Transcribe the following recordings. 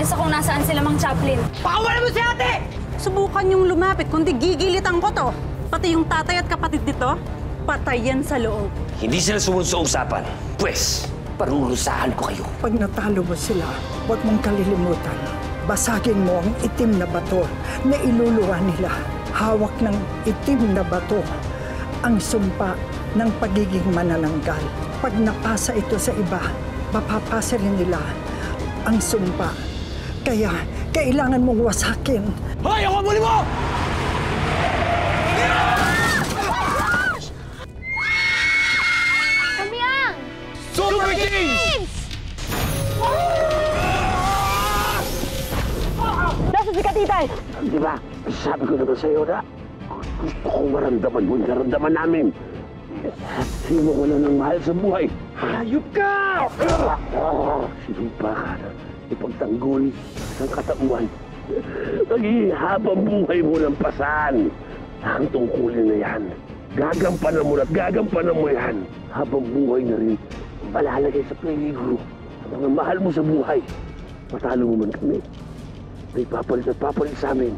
depensa kung nasaan sila, Mang Chaplin. Pakawalan mo si ate! Subukan yung lumapit, kundi gigilitan ko to. Pati yung tatay at kapatid nito, patayan sa loob. Hindi sila sumunod sa usapan. Pwes, parurusahan ko kayo. Pag natalo mo sila, huwag mong kalilimutan. Basagin mo ang itim na bato na iluluwa nila. Hawak ng itim na bato ang sumpa ng pagiging manananggal. Pag napasa ito sa iba, mapapasa rin nila ang sumpa. Kaya, kailangan mong wasakin. Hoy! Ako muli mo! Kami ang Super Kings! Nasaan si Katitay? Di ba? Sabi ko naman sa'yo na gusto kong maramdaman mo yung naramdaman namin. Sino ko na ng mahal sa buhay? Hayop ka! Sinumpa ka na ipagtanggol ng katauhan. Naging habang buhay mo ng pasan. Ang tungkulin na yan. Gagampanan mo at gagampanan mo yan. Habang buhay na rin, malalagay sa peligro ang mga mahal mo sa buhay. Matalo mo man kami. May papalit at papalit sa amin.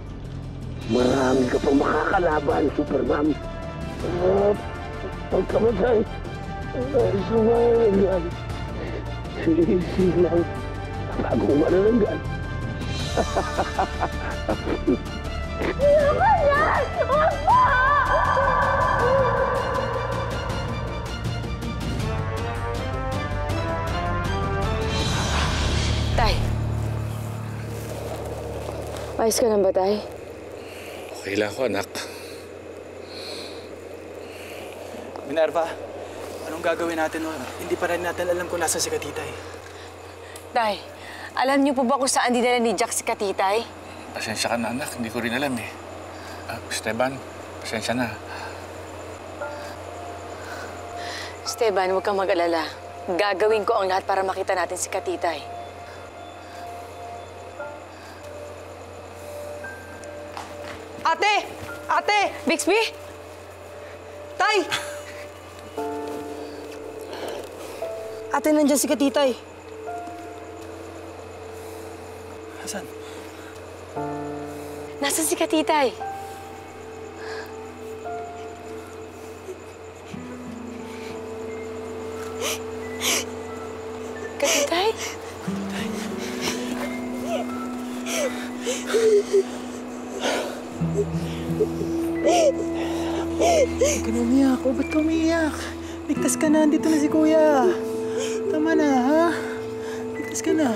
Marami ka pang makakalaban, Superman. Pagkamatay, ay sumayagan. Sisi lang, bago manananggal. Naman yan! Huwag mo! Tay. Ayos ka lang ba, Tay? Okay lang ako, anak. Minerva, anong gagawin natin? Hindi pa rin natin alam kung nasa si Katitay. Tay, alam niyo po ba kung saan dinala ni Jack si Katitay? Pasensya ka na, anak. Hindi ko rin alam eh. Esteban, pasensya na. Esteban, huwag kang mag-alala. Gagawin ko ang lahat para makita natin si Katitay. Ate! Ate! Bixby? Tay! Ate, nandiyan si Katitay. Hasan? Nasaan si Katitay? Katitay? Huwag ka na umiyak. O, ba't ka umiyak? Ligtas ka na. Andito na si Kuya. Tama na, ha? Ligtas ka na.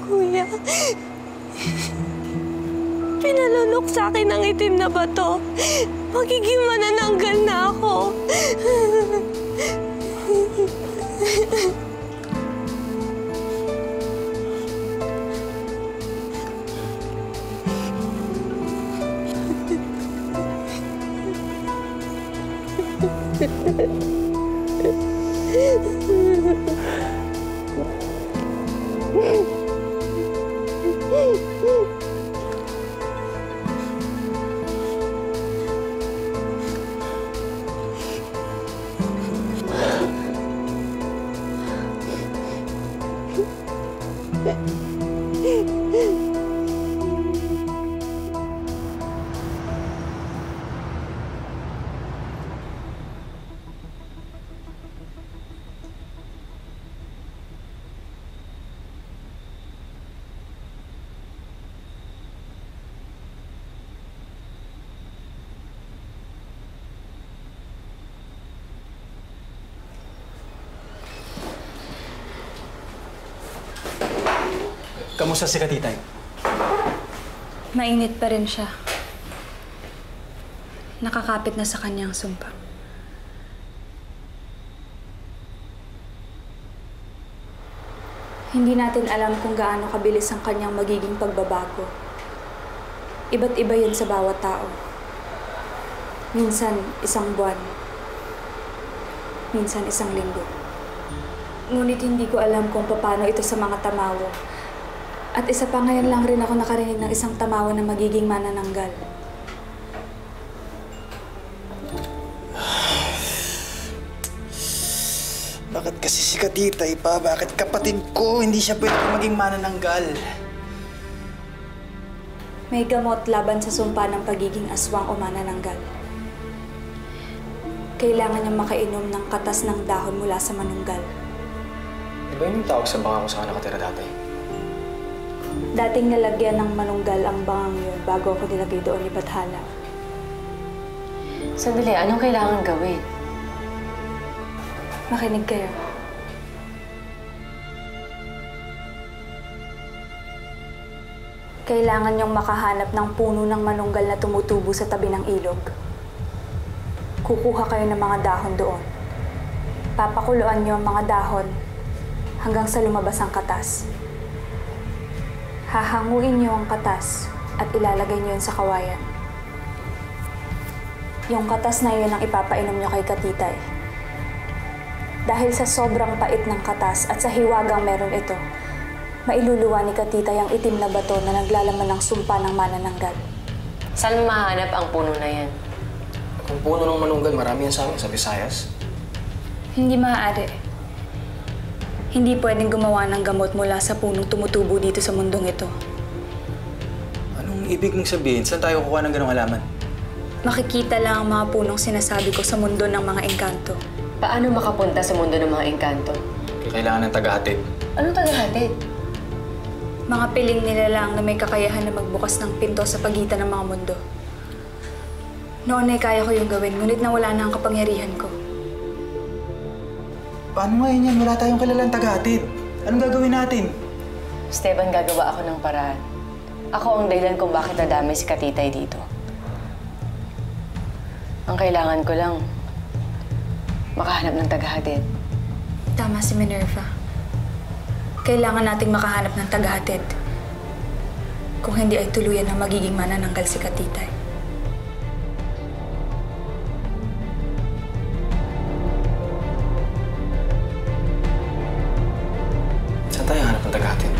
Kuya, pinalunok sa akin ng itim na bato. Magiging manananggal na ako. Kamusta si Katitay? Mainit pa rin siya. Nakakapit na sa kanyang sumpa. Hindi natin alam kung gaano kabilis ang kanyang magiging pagbabago. Iba't iba yun sa bawat tao. Minsan, isang buwan. Minsan, isang linggo. Ngunit hindi ko alam kung paano ito sa mga tamawa. At isa pa ngayon lang rin ako nakarinig ng isang tamawa na magiging manananggal. Bakit kasi si Katitay pa? Bakit kapatid ko hindi siya pwede maging manananggal? May gamot laban sa sumpa ng pagiging aswang o manananggal. Kailangan niyang makainom ng katas ng dahon mula sa manunggal. Di ba yun yung tawag sa banga kung saan nakatira dati? Dating nalagyan ng manunggal ang bangang yun bago ako nilagay doon ni Bathala. Sandali, anong kailangan gawin? Makinig kayo. Kailangan niyong makahanap ng puno ng manunggal na tumutubo sa tabi ng ilog. Kukuha kayo ng mga dahon doon. Papakuluan niyo ang mga dahon hanggang sa lumabas ang katas. Hahanguin niyo ang katas at ilalagay niyo yun sa kawayan. Yung katas na yun ang ipapainom niyo kay Katitay. Dahil sa sobrang pait ng katas at sa hiwagang meron ito, mailuluwa ni Katitay ang itim na bato na naglalaman ng sumpa ng manananggal. Saan mo mahanap ang puno na yan? Kung puno ng manunggal, marami yan sa amin, sa Visayas. Hindi maaari. Hindi pwedeng gumawa ng gamot mula sa punong tumutubo dito sa mundong ito. Anong ibig mong sabihin? Saan tayo kukuha ng ganong halaman? Makikita lang ang mga punong sinasabi ko sa mundo ng mga engkanto. Paano makapunta sa mundo ng mga engkanto? Kailangan ng tagahatid. Anong tagahatid? Mga piling nila lang na may kakayahan na magbukas ng pinto sa pagitan ng mga mundo. Noon ay kaya ko yung gawin, ngunit nawala na ang kapangyarihan ko. Paano nga yan? Wala tayong kilalang tagahatid. Anong gagawin natin? Esteban, gagawa ako ng paraan. Ako ang dahilan kung bakit nadamay si Katitay dito. Ang kailangan ko lang, makahanap ng tagahatid. Tama si Minerva. Kailangan nating makahanap ng tagahatid. Kung hindi ay tuluyan na magiging manananggal si Katitay. Saan tayo hanap ng tagahatid?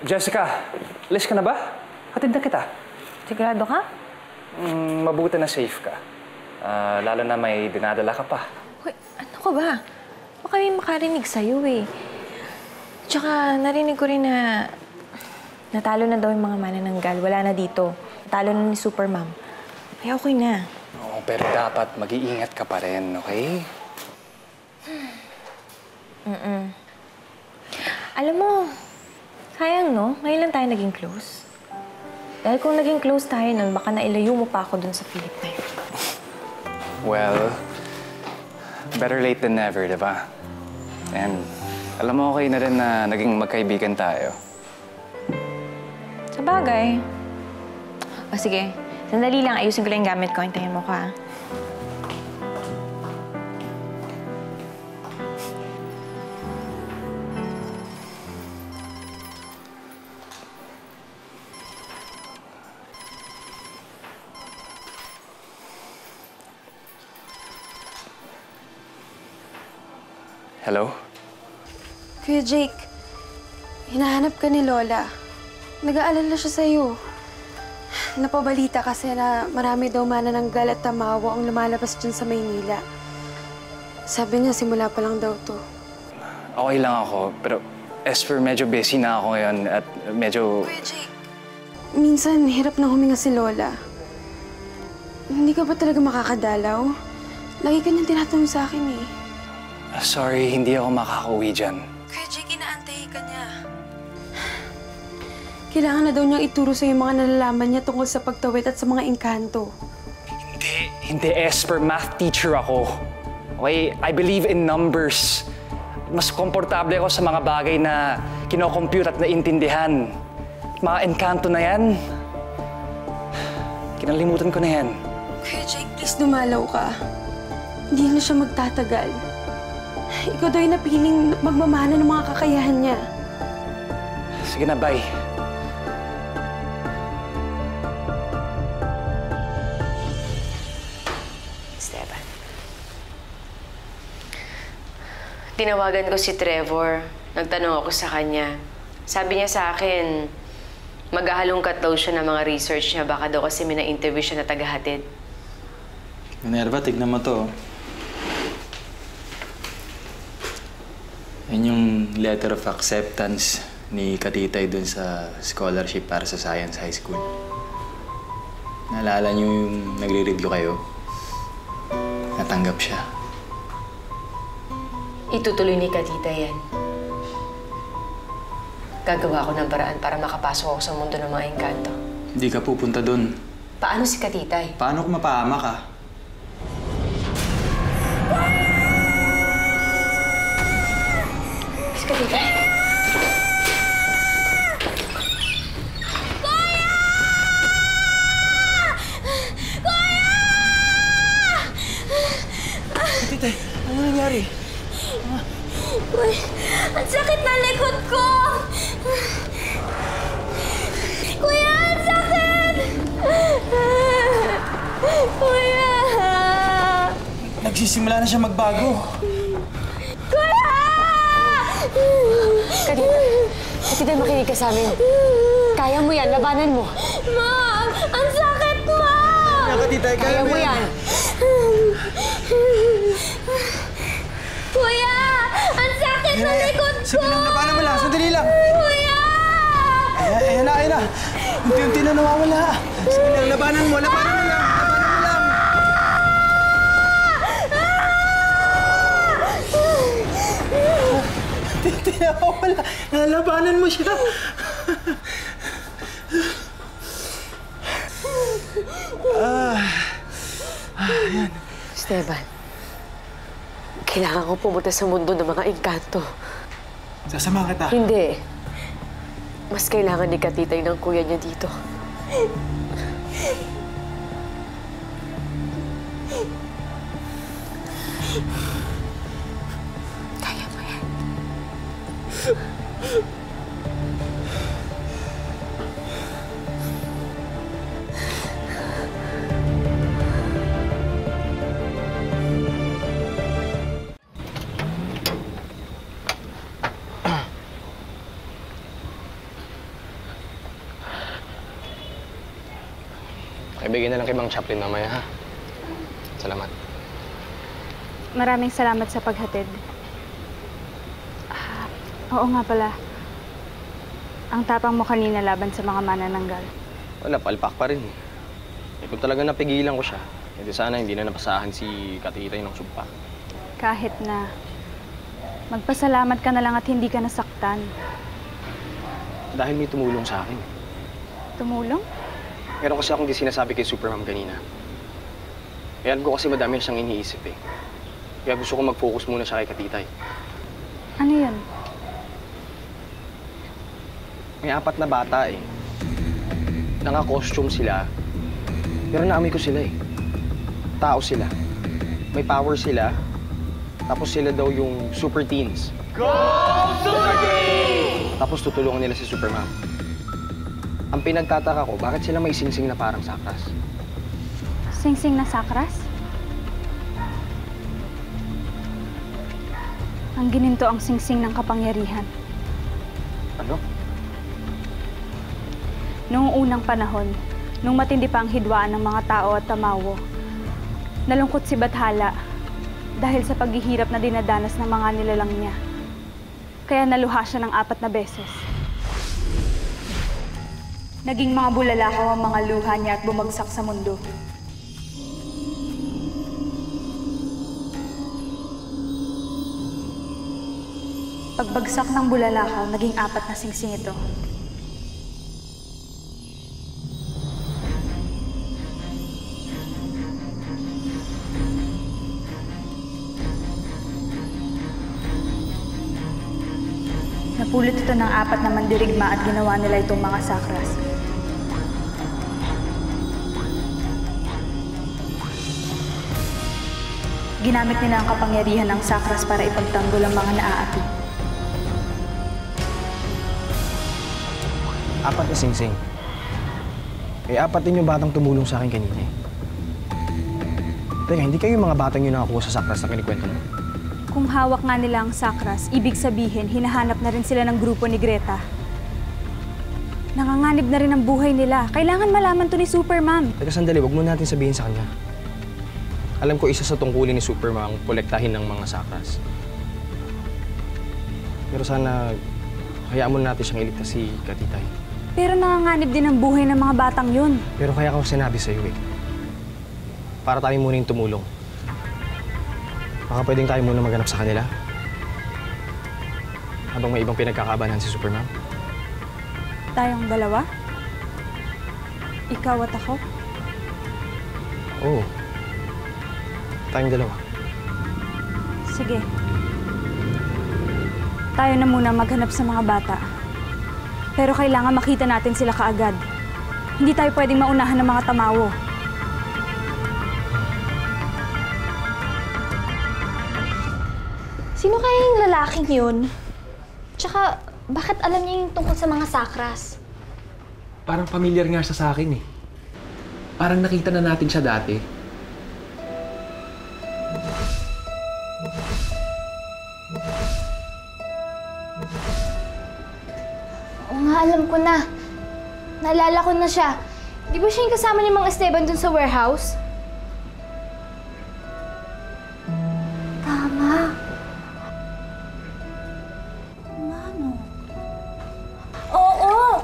Jessica, alis ka na ba? Hatid na kita. Sigurado ka? Mabuti na safe ka. Lalo na may dinadala ka pa. Hoy, ano ka ba? Baka may makarinig sa'yo eh. Tsaka narinig ko rin na natalo na daw yung mga manananggal. Wala na dito. Natalo na ni Supermom. Kaya okay na. Oo, pero dapat mag-iingat ka pa rin, okay? Alam mo, sayang no? Ngayon lang tayo naging close. Dahil kung naging close tayo nun, baka nailayo mo pa ako dun sa Philippine. Well, better late than never, di ba? And alam mo, okay na rin na naging magkaibigan tayo. Sa bagay. O sige, sandali lang. Ayusin ko lang yung gamit ko. Hintayin mo ka. Hello? Kuya Jake, hinahanap ka ni Lola. Nag-aalala siya sa'yo. Napabalita kasi na marami daw manananggal at tamawa ang lumalabas dyan sa Maynila. Sabi niya, simula pa lang daw to. Okay lang ako, pero as for medyo busy na ako ngayon at medyo... Kuya Jake, minsan hirap na huminga si Lola. Hindi ka ba talaga makakadalaw? Lagi ka niyang tinatanong sa akin eh. Sorry, hindi ako makakauwi dyan. Kuya Jake, inaantay ka niya. Kailangan na daw niyang ituro sa yung mga nalalaman niya tungkol sa pagtawid at sa mga engkanto. Hindi, Esper. Math teacher ako. Okay? I believe in numbers. Mas komportable ako sa mga bagay na kinocompute at naintindihan. Mga engkanto na yan. Kinalimutan ko na yan. Kuya Jake, please dumalaw ka. Hindi na siya magtatagal. Ikaw daw yung napiling magmamana ng mga kakayahan niya. Sige na, bye. Esteban. Tinawagan ko si Trevor. Nagtanong ako sa kanya. Sabi niya sa akin, Maghahalongkat daw siya ng mga research niya. Baka daw kasi may na-interview siya na tagahatid. Minerva, tignan mo to. Yan yung letter of acceptance ni Katitay dun sa scholarship para sa Science High School. Naalala niyo yung nagre-review kayo? Natanggap siya. Itutuloy ni Katitay yan. Gagawa ko ng paraan para makapasok ako sa mundo ng mga engkanto. Hindi ka pupunta dun. Paano si Katitay? Paano kung mapahama ka? Si Katitay? Katitay, ano nangyari? Uy, ang sakit na likod ko! Kuya, ang sakit! Kuya! Nagsisimula na siya magbago. Kuya! Katitay, makinig ka sa amin. Kaya mo yan, labanan mo. Mom! Ang sakit, Mom! Katitay, Kaya mo yan. Kuya! Ang sakit na likod ko! Sige lang, labanan mo lang. Sandali lang. Kuya! Ayan na. Unti-unti na nawawala. Sige lang, labanan mo. Labanan mo lang. Unti-unti na nawawala. Labanan mo siya. Ayan. Esteban, kailangan ko pumunta sa mundo ng mga engkanto. Sasama kita. Hindi. Mas kailangan ni Katitay ng kuya niya dito. Kaya mo yan. Ibigay na lang kay Mang Chaplin mamaya, ha? Salamat. Maraming salamat sa paghatid. Oo nga pala. Ang tapang mo kanina laban sa mga manananggal. Wala, palpak pa rin. Eh, kung talaga napigilan ko siya, edi sana hindi na napasahan si Katitay ng sumpa. Kahit na magpasalamat ka na lang at hindi ka nasaktan. Dahil may tumulong sa akin. Tumulong? Meron kasi akong di sinasabi kay Supermom kanina. Eh, alam ko kasi madami na siyang iniisip eh. Kaya gusto ko mag-focus muna siya kay Katitay. Ano yun? May 4 na bata eh. Naka-costume sila. Pero naamoy ko sila eh. Tao sila. May power sila. Tapos sila daw yung super teens. Go Super Teens! Tapos tutulungan nila si Supermom. Ang pinagtataka ko, bakit sila may singsing na parang sakras? Singsing na sakras? Ang gininto ang singsing ng kapangyarihan. Ano? Noong unang panahon, nung matindi pa ang hidwaan ng mga tao at tamawo, nalungkot si Bathala dahil sa paghihirap na dinadanas ng mga nilalang niya. Kaya naluha siya ng 4 na beses. Naging mga bulalakaw ang mga luha niya at bumagsak sa mundo. Pagbagsak ng bulalakaw, naging 4 na singsing ito. Napulot ito ng 4 na mandirigma at ginawa nila itong mga sakras. Ginamit nila ang kapangyarihan ng sakras para ipagtanggol ang mga naaapi. 4 na singsing. Eh, 4 din yung batang tumulong sa akin kanina eh. Teka, hindi kayo yung mga batang yun nakakuha sa sakras na kinikwento mo? Kung hawak nga nila ang sakras, ibig sabihin, hinahanap na rin sila ng grupo ni Greta. Nanganganib na rin ang buhay nila. Kailangan malaman to ni Supermom. Teka, sandali. Huwag mo natin sabihin sa kanya. Alam ko isa sa tungkulin ni Supermom ang kolektahin ng mga sakras. Pero sana hayaan mo natin siyang iligtas si Katitay. Pero nanganganib din ang buhay ng mga batang yun. Pero kaya ko sinabi sa'yo eh. Para tayo muna yung tumulong. Baka pwedeng tayo muna maghanap sa kanila. Habang may ibang pinagkakaabalahan si Supermom. Tayong dalawa? Ikaw at ako? Oo. Tayong dalawa. Sige. Tayo na muna maghanap sa mga bata. Pero kailangan makita natin sila kaagad. Hindi tayo pwedeng maunahan ng mga tamawo. Sino kaya yung lalaking yun? Tsaka, bakit alam niya yung tungkol sa mga sakras? Parang familiar nga siya sa akin eh. Parang nakita na natin siya dati. Oo nga, alam ko na. Naalala ko na siya. Di ba siya yung kasama ni Mang Esteban dun sa warehouse? Tama. Oo!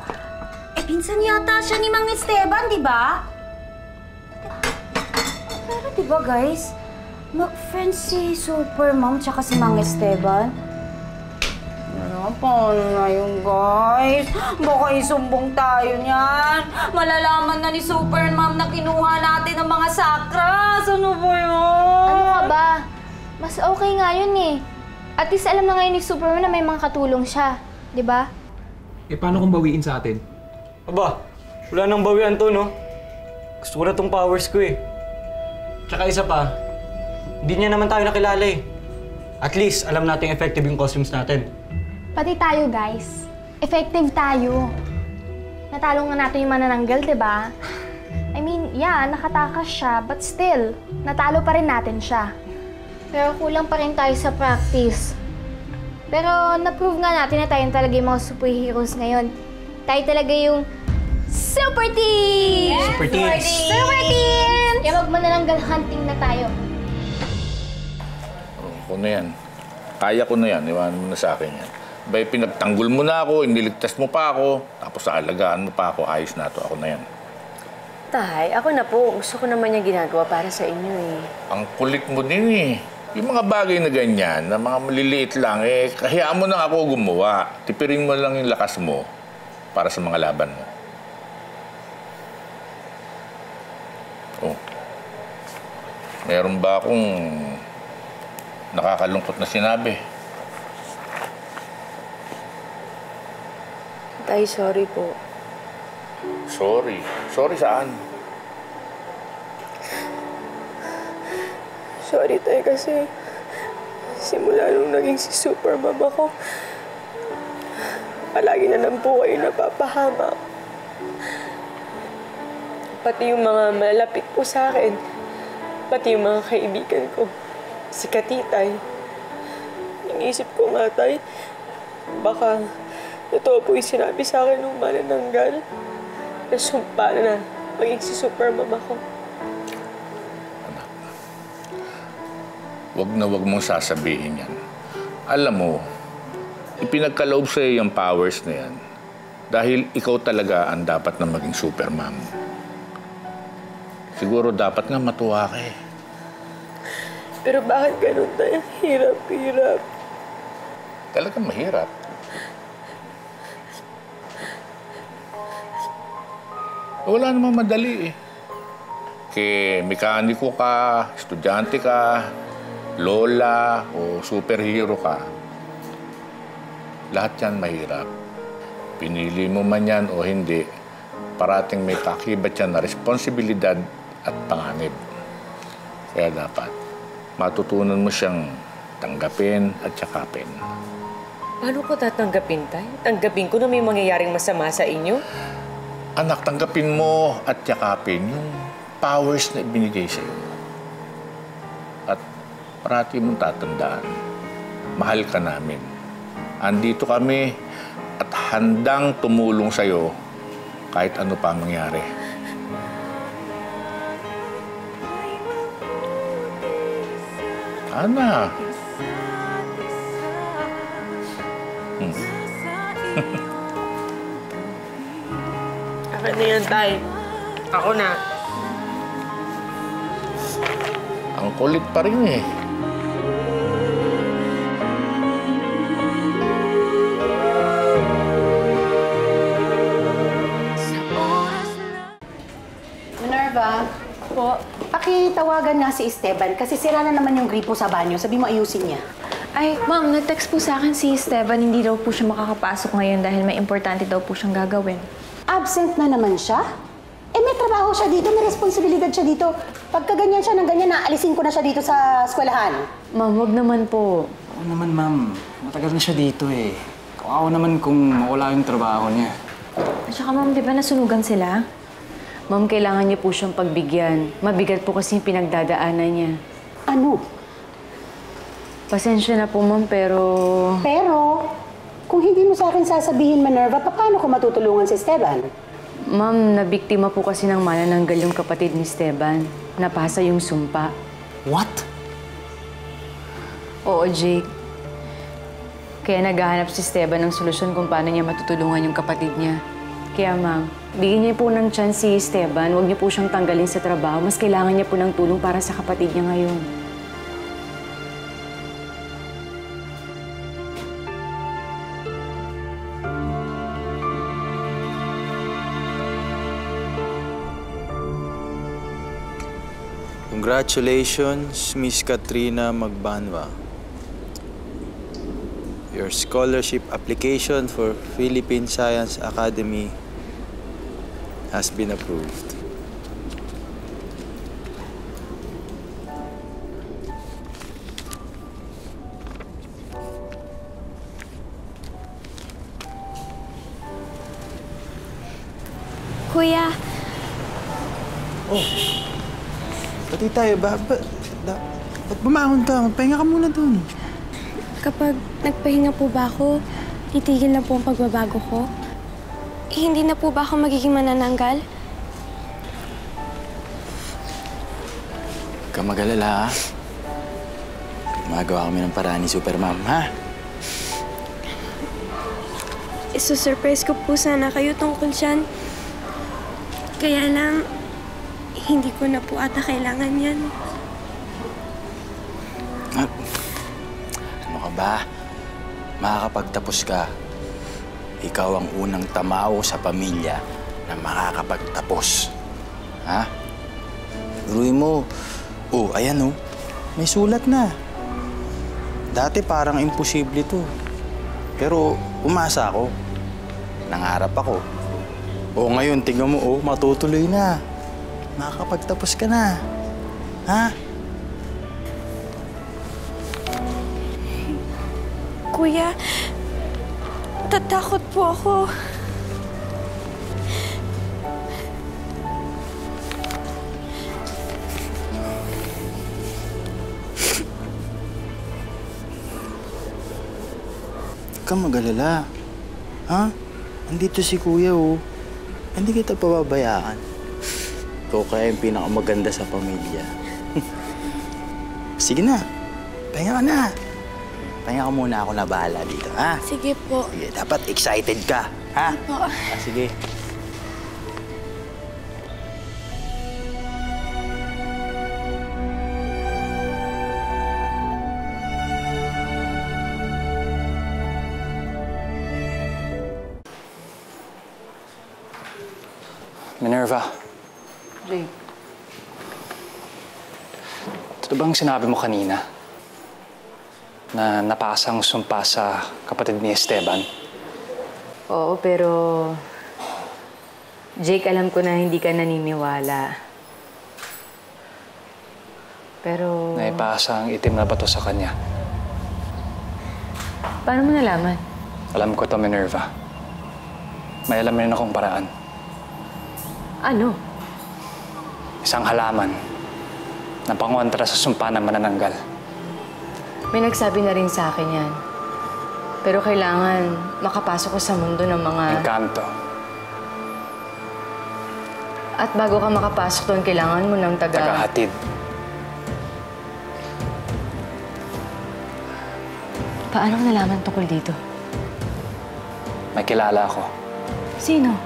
Pinsan yata siya ni Mang Esteban, di ba? Pero di ba guys, mag-friends si Supermom tsaka si Mang Esteban? Ano, paano na yun guys? Baka isumbong tayo niyan. Malalaman na ni Supermom na kinuha natin ang mga sakras. Ano ba yun? Ano ka ba? Mas okay nga yun eh. At least alam na ngayon ni Superman na may mga katulong siya. Di ba? Eh, paano kung bawiin sa atin? Aba, wala nang bawian to, no? Gusto ko na tong powers ko eh. Tsaka isa pa, hindi niya naman tayo nakilala eh. At least, alam natin effective yung costumes natin. Pati tayo, guys. Effective tayo. Natalo nga natin yung manananggal, di ba? I mean, yeah, nakatakas siya, but still, natalo pa rin natin siya. Pero kulang pa rin tayo sa practice. Pero na-prove nga natin na tayo talaga yung mga superheroes ngayon. Tayo talaga yung Super Team! Yes, Super Teams! Super Team! Kaya mag-manananggal hunting na tayo. Ako na yan. Kaya ko na yan. Iwanan mo na sa akin yan. Bay, pinagtanggol mo na ako, iniligtas mo pa ako, tapos aalagaan mo pa ako, ayos na to. Ako na yan. Tay, ako na po. Gusto ko naman yung ginagawa para sa inyo eh. Ang kulit mo din eh. Yung mga bagay na ganyan, na mga maliliit lang, eh, kahiyaan mo na ako gumawa. Tipirin mo lang yung lakas mo para sa mga laban mo. Oh. Meron ba akong nakakalungkot na sinabi? Tay, sorry po. Sorry? Sorry saan? Sorry tay kasi simula nung naging si Supermom ako, palagi na lang po kayo napapahamak. Pati yung mga malapit po sa akin, pati yung mga kaibigan ko, si Katitay. Inisip ko nga tay, baka totoo po yung sinabi sa akin nung manananggal, na sumpa na maging si Supermom ako. Wag na wag mong sasabihin yan. Alam mo, ipinagkaloob sa'yo yung powers na yan dahil ikaw talaga ang dapat na maging Supermom. Siguro dapat nga matuwa ka eh. Pero bakit ganun tayo? Hirap-hirap. Talagang mahirap. Wala namang madali eh. Kaya mekaniko ka, estudyante ka, lola o superhero ka, lahat yan mahirap. Pinili mo man yan o hindi, parating may kakibat yan na responsibilidad at panganib. Kaya dapat matutunan mo siyang tanggapin at yakapin. Paano ko tatanggapin, tay? Tanggapin ko na may mangyayaring masama sa inyo? Anak, tanggapin mo at yakapin yung powers na ibinigay sa'yo. At parati mong tatandaan, mahal ka namin. Andito kami at handang tumulong sa'yo kahit ano pa mangyari. Ana. Akin na yan, Tay. Ako na. Ang kulit pa rin eh. Minerva, po, pakitawagan nga si Esteban kasi sira na naman yung gripo sa banyo. Sabi mo ayusin niya. Ay, ma'am, nag-text po sa akin si Esteban. Hindi daw po siya makakapasok ngayon dahil may importante daw po siyang gagawin. Absent na naman siya? Eh, may trabaho siya dito, may responsibilidad siya dito. Pagka ganyan siya ng ganyan, naalisin ko na siya dito sa eskwelahan. Ma'am, wag naman po. Oo naman, ma'am. Matagal na siya dito eh. Kawawa naman kung mawala yung trabaho niya. At saka, ma'am, di ba nasunugan sila? Ma'am, kailangan niyo po siyang pagbigyan. Mabigat po kasi yung pinagdadaanan niya. Ano? Pasensya na po, ma'am, pero... Pero, kung hindi mo sa akin sasabihin, Minerva, paano ko matutulungan si Esteban? Ma'am, nabiktima po kasi ng manananggal yung kapatid ni Esteban. Napasa yung sumpa. What? Oo, Jake. Kaya naghahanap si Esteban ng solusyon kung paano niya matutulungan yung kapatid niya. Kaya, ma'am, bigyan niyo po ng chance si Esteban. Huwag niyo po siyang tanggalin sa trabaho. Mas kailangan niya po ng tulong para sa kapatid niya ngayon. Congratulations, Miss Katrina Magbanwa. Your scholarship application for Philippine Science Academy has been approved. Kuya, Oh. Pati tayo, ba't bumangon ka? Magpahinga ka muna dun. kapag nagpahinga po ba ako, titigil na po ang pagbabago ko? Hindi na po ba ako magiging manananggal? Huwag ka mag-alala, ha? Magawa kami ng paraan ni Supermom, ha? Isusurprise ko po sana kayo tungkol dyan. Kaya lang, hindi ko na po ata kailangan yan. Ano ka ba? Makakapagtapos ka. Ikaw ang unang tamao sa pamilya na makakapagtapos. Ha? Ruy mo. Oh, ayan oh. May sulat na. Dati parang imposible to. Pero umasa ako. Nangarap ako. O ngayon, tingnan mo, oh, matutuloy na. Makakapagtapos ka na. Ha? Kuya, tatakot po ako. Huwag kang mag-alala. Ha? Andito si Kuya, oh. Hindi kita pababayaan. Ikaw kaya yung pinakamaganda sa pamilya. Sige na. Pahinga ka na. Pahinga ka muna, ako na bahala dito, ha? Sige po. Sige, dapat excited ka, ha? Sige po. Sige. Minerva. Jake. Ito bang sinabi mo kanina? Na napasang sumpa sa kapatid ni Esteban? Oo, pero... Jake, alam ko na hindi ka naniniwala. Pero... Naipasa ang itim na bato sa kanya. Paano mo nalaman? Alam ko to, Minerva. May alam rin akong paraan. Ano? Isang halaman na pangontra sa sumpa ng manananggal. May nagsabi na rin sa akin yan. Pero kailangan makapasok ko sa mundo ng mga... Engkanto. At bago ka makapasok doon, kailangan mo ng Tagahatid. Paano mo nalaman tungkol dito? May kilala ako. Sino?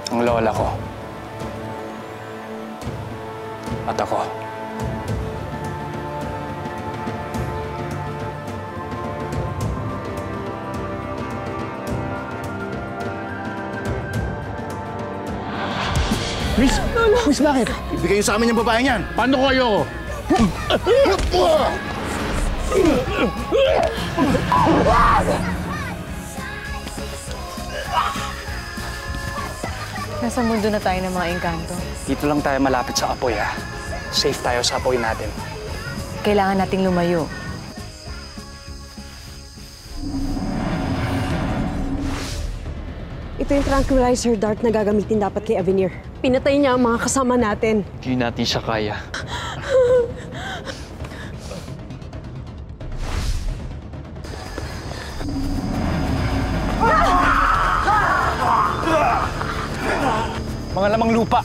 Ang lola ko. At ako. Miss! Miss, bakit? Ibigay niyo sa amin yung babaeng yan. Paano kayo? Nasa mundo na tayo ng mga engkanto. Dito lang tayo malapit sa apoy, ha? Safe tayo sa apoy natin. Kailangan nating lumayo. Ito yung tranquilizer dart na gagamitin dapat kay Avenir. Pinatay niya ang mga kasama natin. Hindi natin siya kaya. Mga lamang lupa.